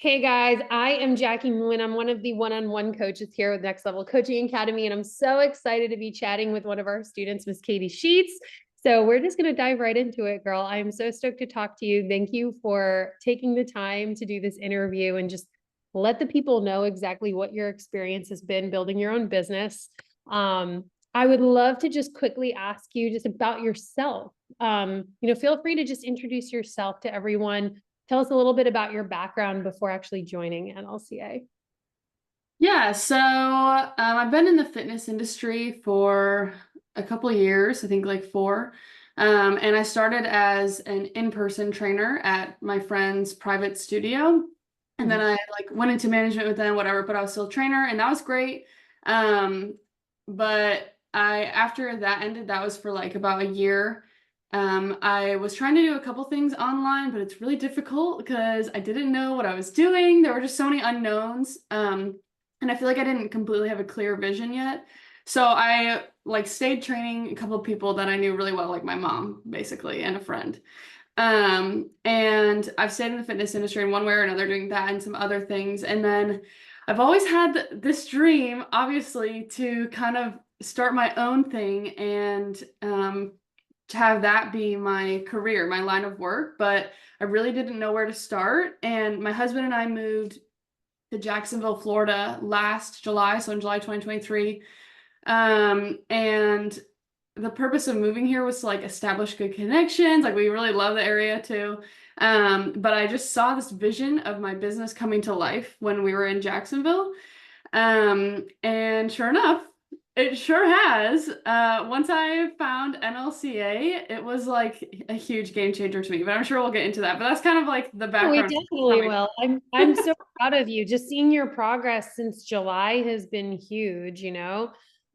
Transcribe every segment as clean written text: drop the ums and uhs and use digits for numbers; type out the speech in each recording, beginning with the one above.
Hey guys, I am Jackie Nguyen. I'm one of the one-on-one coaches here with Next Level Coaching Academy, and I'm so excited to be chatting with one of our students, Miss Kaity Sheets. So we're just going to dive right into it, girl. I'm so stoked to talk to you. Thank you for taking the time to do this interview and just let the people know exactly what your experience has been building your own business. I would love to just quickly ask you just about yourself. Feel free to just introduce yourself to everyone. Tell us a little bit about your background before actually joining NLCA. Yeah, so I've been in the fitness industry for a couple of years, I think like four. And I started as an in-person trainer at my friend's private studio. And then Mhm. I like went into management with them, whatever, but I was still a trainer and that was great. Um, but after that ended, that was for like about a year. I was trying to do a couple things online, but it's really difficult because I didn't know what I was doing. There were just so many unknowns. And I feel like I didn't completely have a clear vision yet. So I like stayed training a couple of people that I knew really well, like my mom, basically, and a friend. And I've stayed in the fitness industry in one way or another, doing that and some other things. And then I've always had this dream, obviously, to kind of start my own thing and to have that be my career, my line of work. But I really didn't know where to start. And my husband and I moved to Jacksonville, Florida last July, so in July 2023. And the purpose of moving here was to like establish good connections. Like we really love the area too. But I just saw this vision of my business coming to life when we were in Jacksonville. And sure enough, it sure has. Once I found NLCA, it was like a huge game changer to me, but I'm sure we'll get into that. But that's kind of like the Oh, we background definitely coming. will. I'm so proud of you. Just seeing your progress since July has been huge. And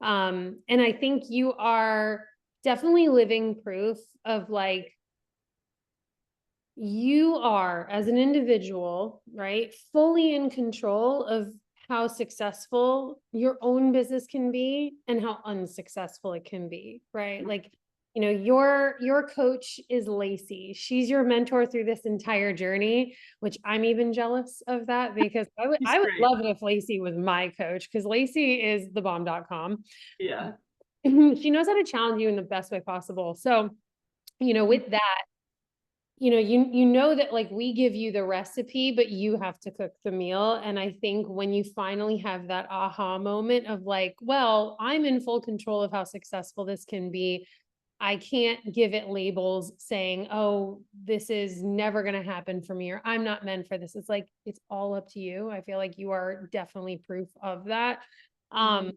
I think you are definitely living proof of like you are as an individual, right, fully in control of how successful your own business can be and how unsuccessful it can be, right? Like, your coach is Lacey. She's your mentor through this entire journey, which I'm even jealous of that because I would He's I would great. love it if Lacey was my coach because Lacey is the bomb.com. Yeah. She knows how to challenge you in the best way possible. So, with that, you know that like we give you the recipe, but you have to cook the meal. And I think when you finally have that aha moment of like, well, I'm in full control of how successful this can be. I can't give it labels saying, oh, this is never going to happen for me, or I'm not meant for this. It's like, it's all up to you. I feel like you are definitely proof of that. Um,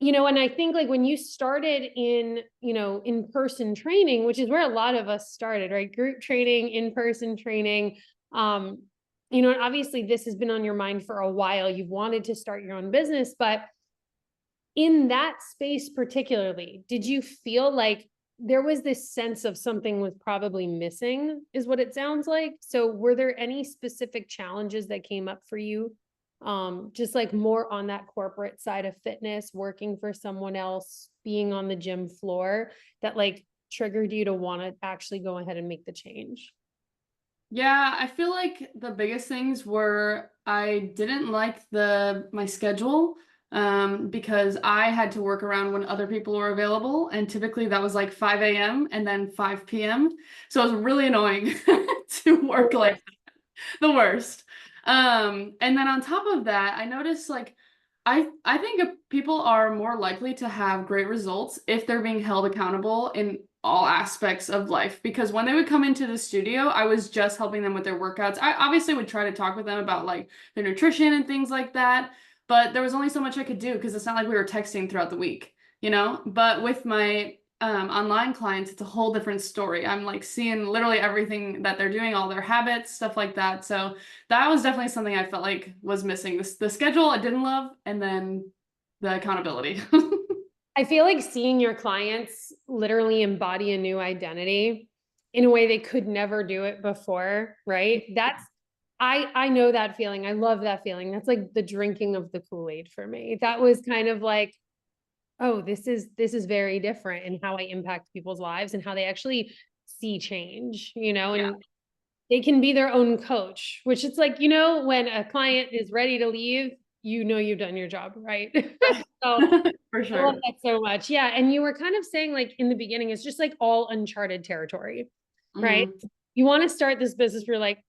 and I think like when you started in-person training, which is where a lot of us started, right? Group training, in-person training. And obviously this has been on your mind for a while. You've wanted to start your own business, but in that space particularly, did you feel like there was this sense of something was probably missing, is what it sounds like? So were there any specific challenges that came up for you? Just like more on that corporate side of fitness, working for someone else, being on the gym floor that like triggered you to want to actually go ahead and make the change? Yeah, I feel like the biggest things were I didn't like the my schedule because I had to work around when other people were available, and typically that was like 5 a.m. and then 5 p.m. So it was really annoying to work like the worst. And then on top of that, I noticed like I think people are more likely to have great results if they're being held accountable in all aspects of life. Because when they would come into the studio, I was just helping them with their workouts. I obviously would try to talk with them about like their nutrition and things like that, but there was only so much I could do because it's not like we were texting throughout the week, you know? But with my online clients, it's a whole different story. I'm like seeing literally everything that they're doing, all their habits, stuff like that. So that was definitely something I felt like was missing. The schedule I didn't love, and then the accountability. I feel like seeing your clients literally embody a new identity in a way they could never do it before, right? I know that feeling. I love that feeling. That's like the drinking of the Kool-Aid for me. That was kind of like, oh, this is very different in how I impact people's lives and how they actually see change, Yeah. and they can be their own coach, which it's like, you know, when a client is ready to leave, you know, you've done your job, right? So For I love sure. that so much. Yeah. And you were kind of saying like in the beginning, it's just like all uncharted territory, right? Mhm. You want to start this business, you're like,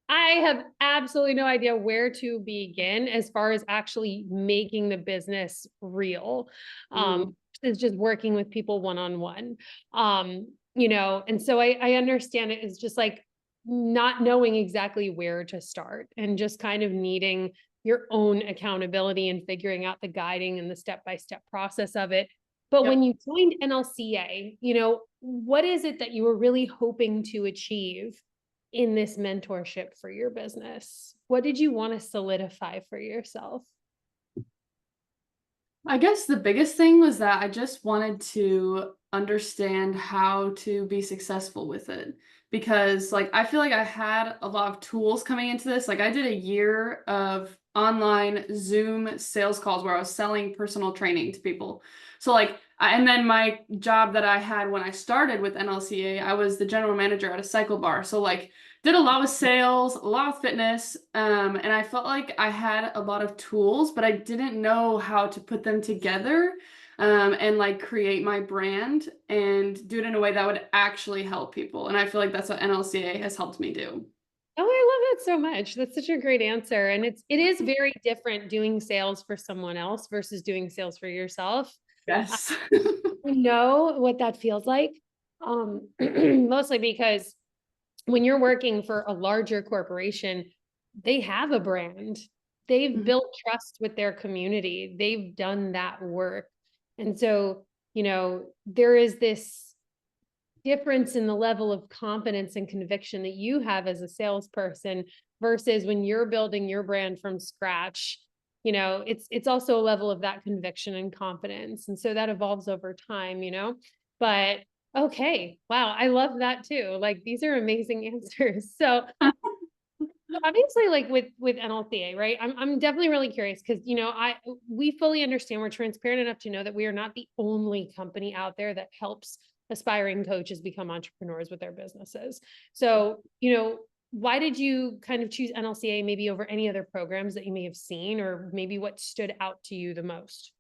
I have absolutely no idea where to begin as far as actually making the business real. Mhm. Is just working with people one-on-one. You know, and so I understand it is just like not knowing exactly where to start and just kind of needing your own accountability and figuring out the guiding and the step-by-step process of it. But Yep. when you joined NLCA, you know, what is it that you were really hoping to achieve in this mentorship for your business? What did you want to solidify for yourself? I guess the biggest thing was that I just wanted to understand how to be successful with it because like I feel like I had a lot of tools coming into this. Like I did a year of online Zoom sales calls where I was selling personal training to people. So like and then my job that I had when I started with NLCA, I was the general manager at a cycle bar. So like did a lot with sales, a lot with fitness, and I felt like I had a lot of tools, but I didn't know how to put them together, and like create my brand and do it in a way that would actually help people. And I feel like that's what NLCA has helped me do. Oh, I love that so much. That's such a great answer. And it is very different doing sales for someone else versus doing sales for yourself. I Yes. know what that feels like. Mostly because when you're working for a larger corporation, they have a brand. They've Mhm. built trust with their community. They've done that work. And so, you know, there is this difference in the level of confidence and conviction that you have as a salesperson versus when you're building your brand from scratch. You know, it's also a level of that conviction and confidence. And so that evolves over time, you know. But okay, wow, I love that too. Like these are amazing answers. So obviously like with NLCA, right? I'm definitely really curious because you know, we fully understand, we're transparent enough to know that we are not the only company out there that helps aspiring coaches become entrepreneurs with their businesses. So, you know, why did you kind of choose NLCA maybe over any other programs that you may have seen, or maybe what stood out to you the most?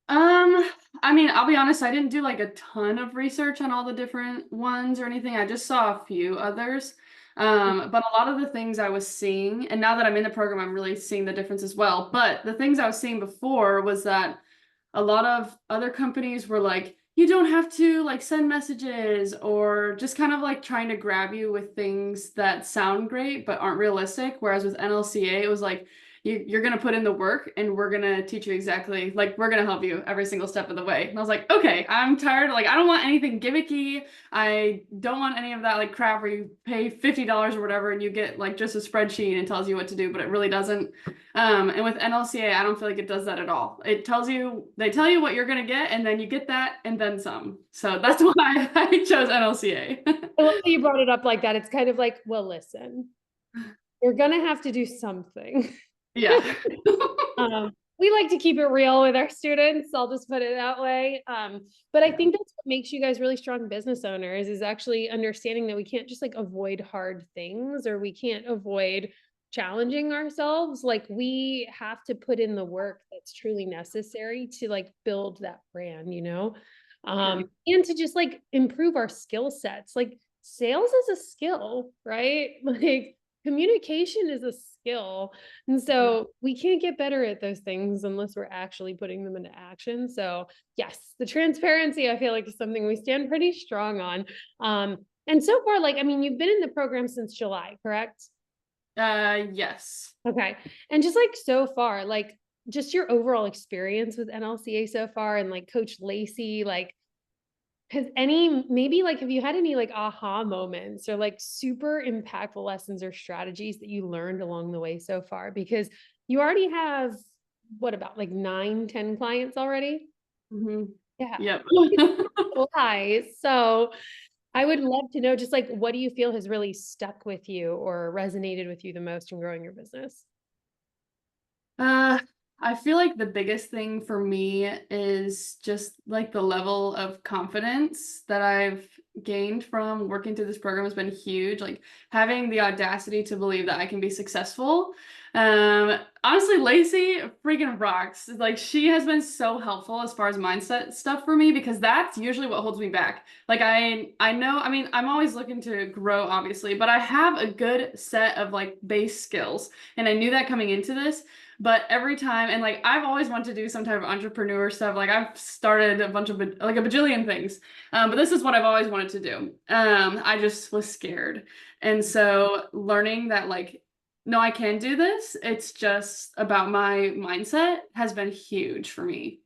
Um, I mean, I'll be honest, I didn't do like a ton of research on all the different ones or anything. I just saw a few others. But a lot of the things I was seeing, and now that I'm in the program, I'm really seeing the difference as well. But the things I was seeing before was that a lot of other companies were like, you don't have to like send messages or just kind of like trying to grab you with things that sound great but aren't realistic. Whereas with NLCA, it was like, you're going to put in the work and we're going to teach you exactly, like, we're going to help you every single step of the way. And I was like, okay, I'm tired. Like, I don't want anything gimmicky. I don't want any of that like crap where you pay $50 or whatever and you get like just a spreadsheet and it tells you what to do, but it really doesn't. And with NLCA, I don't feel like it does that at all. It tells you, they tell you what you're going to get, and then you get that and then some. So that's why I chose NLCA. I love that you brought it up like that. It's kind of like, well, listen, you're gonna have to do something. Yeah. We like to keep it real with our students. I'll just put it that way. But I Yeah. think that's what makes you guys really strong business owners is actually understanding that we can't just like avoid hard things or we can't avoid challenging ourselves. Like we have to put in the work that's truly necessary to like build that brand, you know? True. And to just like improve our skill sets. Like sales is a skill, right? Like communication is a skill. And Mhm. so we can't get better at those things unless we're actually putting them into action. So yes, the transparency I feel like is something we stand pretty strong on. And so far, like, I mean, you've been in the program since July, correct? Yes. Okay. And just like so far, like just your overall experience with NLCA so far and like Coach Lacey, like has any maybe like have you had any like aha moments or like super impactful lessons or strategies that you learned along the way so far? Because you already have what about like 9, 10 clients already? Hmm. Yeah. Yep. High. So I would love to know just like what do you feel has really stuck with you or resonated with you the most in growing your business? Uh, I feel like the biggest thing for me is just like the level of confidence that I've gained from working through this program has been huge. Like having the audacity to believe that I can be successful. Honestly, Lacey freaking rocks. Like she has been so helpful as far as mindset stuff for me because that's usually what holds me back. Like I know, I mean, I'm always looking to grow obviously, but I have a good set of like base skills and I knew that coming into this. But every time, and like I've always wanted to do some type of entrepreneur stuff. Like I've started a bunch of like a bajillion things, but this is what I've always wanted to do. I just was scared, and so learning that like, no, I can do this. It's just about my mindset has been huge for me.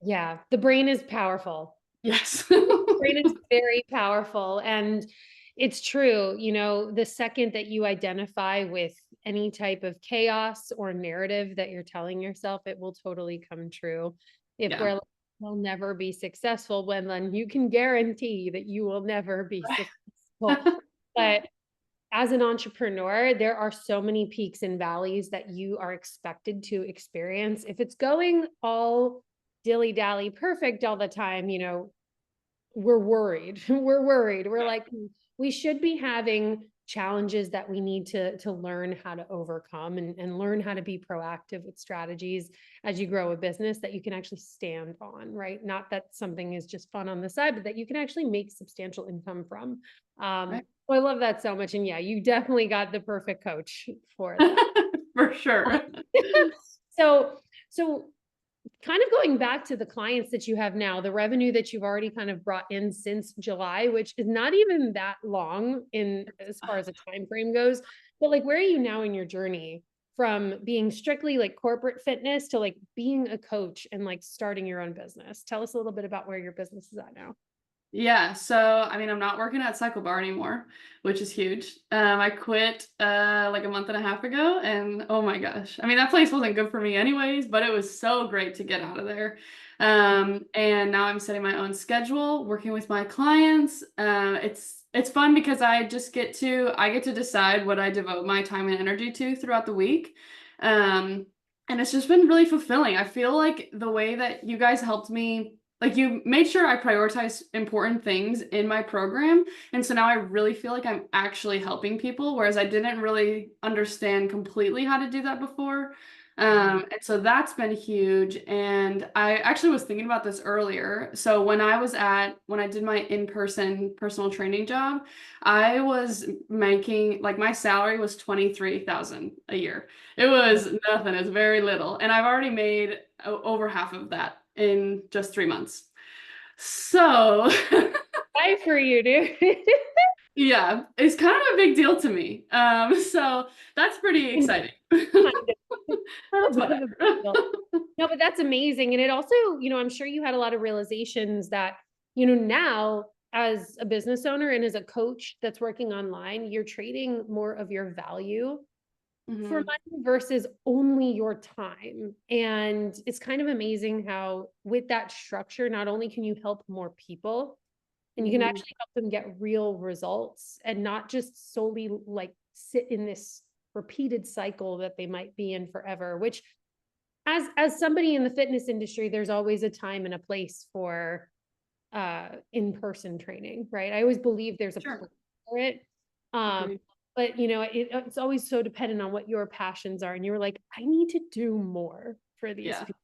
Yeah, the brain is powerful. Yes. Brain is very powerful. And it's true, the second that you identify with any type of chaos or narrative that you're telling yourself, it will totally come true. If Yeah. we're like, we'll never be successful, when then you can guarantee that you will never be successful. But as an entrepreneur, there are so many peaks and valleys that you are expected to experience. If it's going all dilly-dally perfect all the time, we're worried. We're worried. We're like, we should be having challenges that we need to learn how to overcome and learn how to be proactive with strategies as you grow a business that you can actually stand on, right? Not that something is just fun on the side, but that you can actually make substantial income from. Right. I love that so much. And yeah, you definitely got the perfect coach for that. For sure. So, so kind of going back to the clients that you have now, the revenue that you've already kind of brought in since July, which is not even that long in as far as a time frame goes, but like where are you now in your journey from being strictly like corporate fitness to like being a coach and like starting your own business? Tell us a little bit about where your business is at now. Yeah, so I mean, I'm not working at Cycle Bar anymore, which is huge. I quit like a month and a half ago, and oh my gosh, I mean, that place wasn't good for me anyways, but it was so great to get out of there. And now I'm setting my own schedule, working with my clients. It's fun because I get to decide what I devote my time and energy to throughout the week. And it's just been really fulfilling. I feel like the way that you guys helped me, like you made sure I prioritize important things in my program. And so now I really feel like I'm actually helping people, whereas I didn't really understand completely how to do that before. And so that's been huge. And I actually was thinking about this earlier. So when I did my in-person personal training job, I was making, like my salary was 23,000 a year. It was nothing. It's very little. And I've already made over half of that in just 3 months. So Bye for you, dude. yeah, it's kind of a big deal to me. So that's pretty exciting. Kind of. A little bit of a big deal. Whatever. No, but that's amazing. And it also, I'm sure you had a lot of realizations that, now as a business owner and as a coach that's working online, you're trading more of your value for Mhm. money versus only your time. And it's kind of amazing how with that structure, not only can you help more people, and you can Mhm. actually help them get real results and not just solely like sit in this repeated cycle that they might be in forever, which as somebody in the fitness industry, there's always a time and a place for in-person training, right? I always believe there's a Sure. place for it. Um, Agreed. but it's always so dependent on what your passions are. And you're like, I need to do more for these Yeah. people.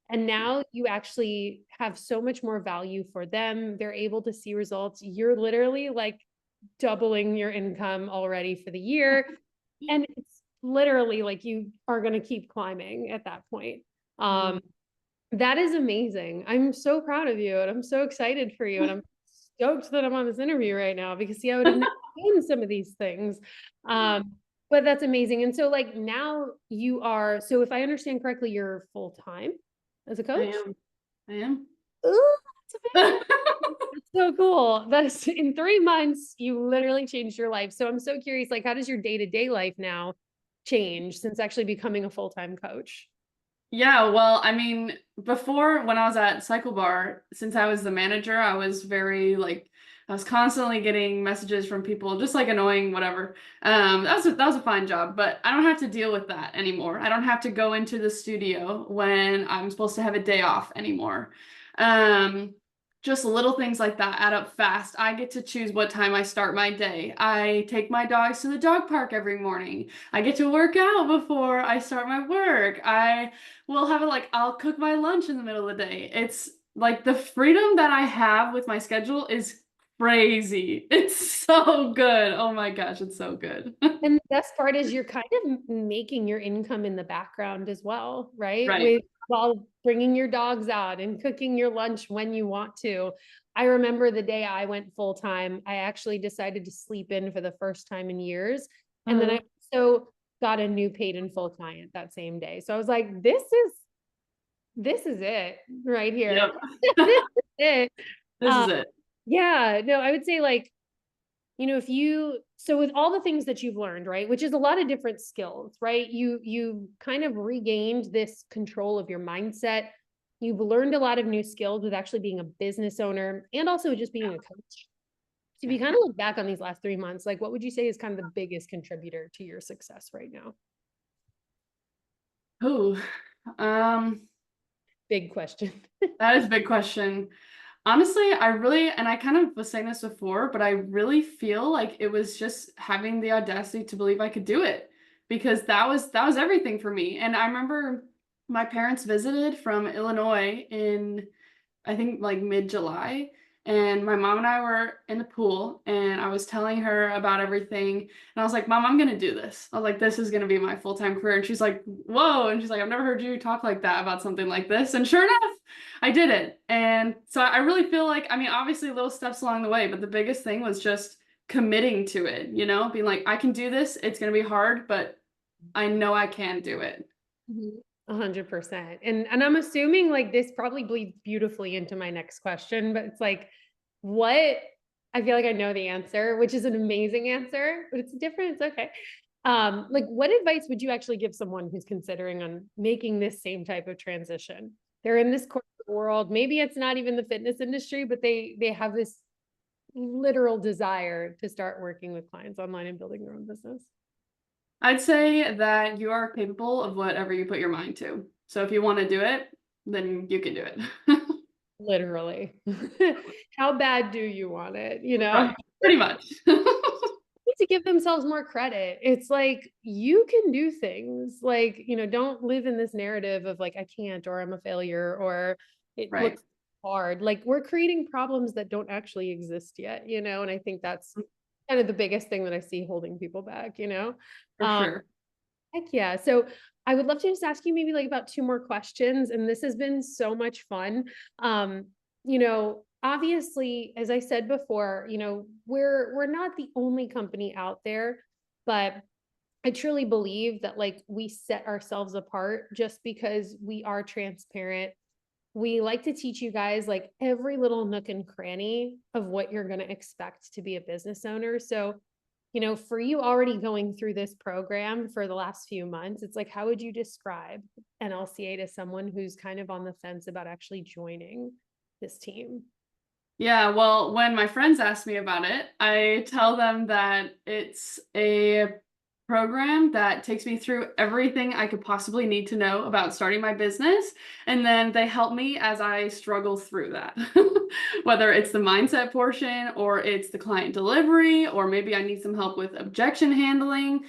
And now you actually have so much more value for them. They're able to see results. You're literally like doubling your income already for the year. And it's literally like you are going to keep climbing at that point. Mhm. That is amazing. I'm so proud of you and I'm so excited for you. And I'm stoked that I'm on this interview right now because see, I would have never done some of these things. But that's amazing. And so like now so if I understand correctly, you're full time as a I coach? am. I am. Ooh, that's amazing. That's so cool. That's in 3 months, you literally changed your life. So I'm so curious, like, how does your day-to-day life now change since actually becoming a full-time coach? Yeah, well, I mean, before when I was at Cycle Bar, since I was the manager, I was very like I was constantly getting messages from people, just like annoying, whatever. That was a fine job, but I don't have to deal with that anymore. I don't have to go into the studio when I'm supposed to have a day off anymore. Um, just little things like that add up fast. I get to choose what time I start my day. I take my dogs to the dog park every morning. I get to work out before I start my work. I will have I'll cook my lunch in the middle of the day. It's like the freedom that I have with my schedule is crazy. It's so good. Oh my gosh, it's so good. And the best part is you're kind of making your income in the background as well, right? Right. With while bringing your dogs out and cooking your lunch when you want to. I remember the day I went full time, I actually decided to sleep in for the first time in years. And then I also got a new paid in full client that same day. So I was like, this is it right here. Yep. This is it. This is it. Yeah, no, I would say like, if you, so with all the things that you've learned, right, which is a lot of different skills, right? You kind of regained this control of your mindset. You've learned a lot of new skills with actually being a business owner and also just being a coach. So if you kind of look back on these last 3 months, like what would you say is kind of the biggest contributor to your success right now? Oh, um, Big question. that is a big question. Honestly, and I kind of was saying this before, but I really feel like it was just having the audacity to believe I could do it because that was everything for me. And I remember my parents visited from Illinois in I think like mid-July. And my mom and I were in the pool and I was telling her about everything. And I was like, Mom, I'm going to do this. I was like, this is going to be my full-time career. And she's like, whoa. And she's like, I've never heard you talk like that about something like this. And sure enough, I did it. And so I really feel like, I mean, obviously little steps along the way, but the biggest thing was just committing to it, being like, I can do this. It's going to be hard, but I know I can do it. 100%. And I'm assuming like this probably bleeds beautifully into my next question, but it's like, what I feel like I know the answer, which is an amazing answer, but it's different. It's okay. Like what advice would you actually give someone who's considering on making this same type of transition? They're in this corporate world. Maybe it's not even the fitness industry, but they have this literal desire to start working with clients online and building their own business. I'd say that you are capable of whatever you put your mind to. So if you want to do it, then you can do it. Literally. How bad do you want it? Right. Pretty much. Need to give themselves more credit. It's like you can do things. Like, don't live in this narrative of like I can't or I'm a failure or it Right. looks hard. Like we're creating problems that don't actually exist yet, and I think that's kind of the biggest thing that I see holding people back. For Um, sure. Heck yeah. So I would love to just ask you maybe like about two more questions. And this has been so much fun. Obviously, as I said before, we're not the only company out there, but I truly believe that like we set ourselves apart just because we are transparent. We like to teach you guys like every little nook and cranny of what you're going to expect to be a business owner. So for you already going through this program for the last few months, it's like, how would you describe an LCA to someone who's kind of on the fence about actually joining this team? Yeah, well, when my friends ask me about it, I tell them that it's a program that takes me through everything I could possibly need to know about starting my business. And then they help me as I struggle through that. Whether it's the mindset portion or it's the client delivery, or maybe I need some help with objection handling.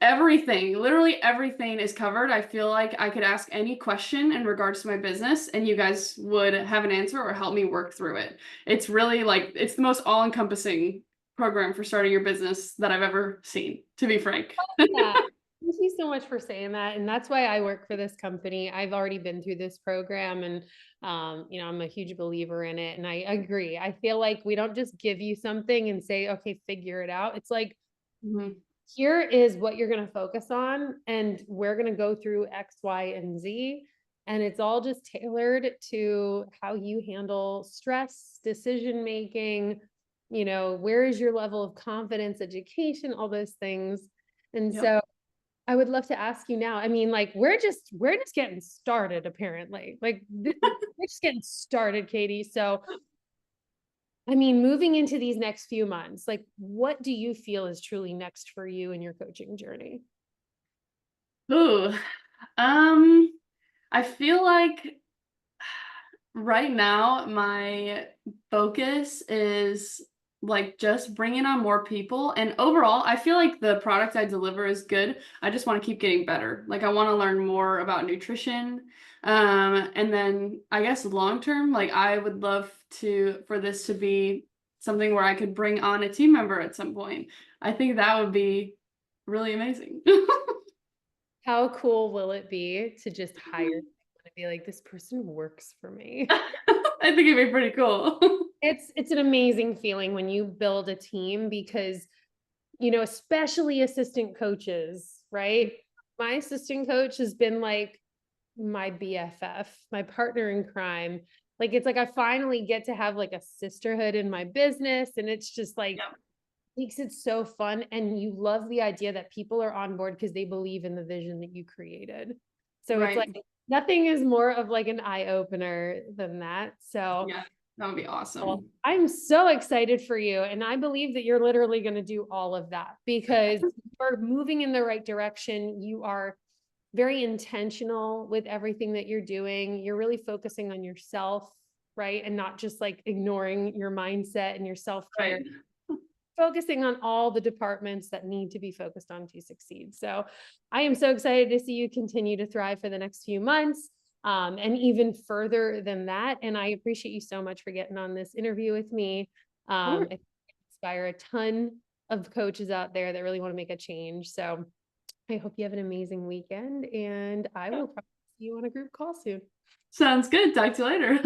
Everything, literally everything is covered. I feel like I could ask any question in regards to my business and you guys would have an answer or help me work through it. It's really it's the most all-encompassing program for starting your business that I've ever seen, to be frank. Yeah. Thank you so much for saying that. And that's why I work for this company. I've already been through this program and I'm a huge believer in it. And I agree. I feel like we don't just give you something and say, okay, figure it out. It's like, Mhm. here is what you're going to focus on, and we're going to go through X, Y, and Z. And it's all just tailored to how you handle stress, decision making, where is your level of confidence, education, all those things. And Yep. so I would love to ask you now. I mean, like we're just getting started, apparently. Like we're just getting started, Katie. So I mean, moving into these next few months, like what do you feel is truly next for you in your coaching journey? Ooh, I feel like right now my focus is like just bringing on more people, and overall I feel like the product I deliver is good. I just want to keep getting better. Like I want to learn more about nutrition. And then I guess long term, like I would love to for this to be something where I could bring on a team member at some point. I think that would be really amazing. How cool will it be to just hire someone and be like, this person works for me? I think it'd be pretty cool. It's an amazing feeling when you build a team because, especially assistant coaches, right? My assistant coach has been like my BFF, my partner in crime. Like it's like I finally get to have like a sisterhood in my business, and it's just like Yeah, makes it so fun, and you love the idea that people are on board because they believe in the vision that you created. So it's like right. nothing is more of like an eye opener than that. So Yeah, that would be well, awesome. I'm so excited for you, and I believe that you're literally going to do all of that because you're moving in the right direction. You are very intentional with everything that you're doing. You're really focusing on yourself, right? And not just like ignoring your mindset and your self-care, Right. focusing on all the departments that need to be focused on to succeed. So I am so excited to see you continue to thrive for the next few months, and even further than that. And I appreciate you so much for getting on this interview with me. Sure. I inspire a ton of coaches out there that really want to make a change. So I hope you have an amazing weekend, and I will probably see you on a group call soon. Sounds good. Talk to you later.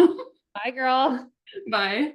Bye, girl. Bye.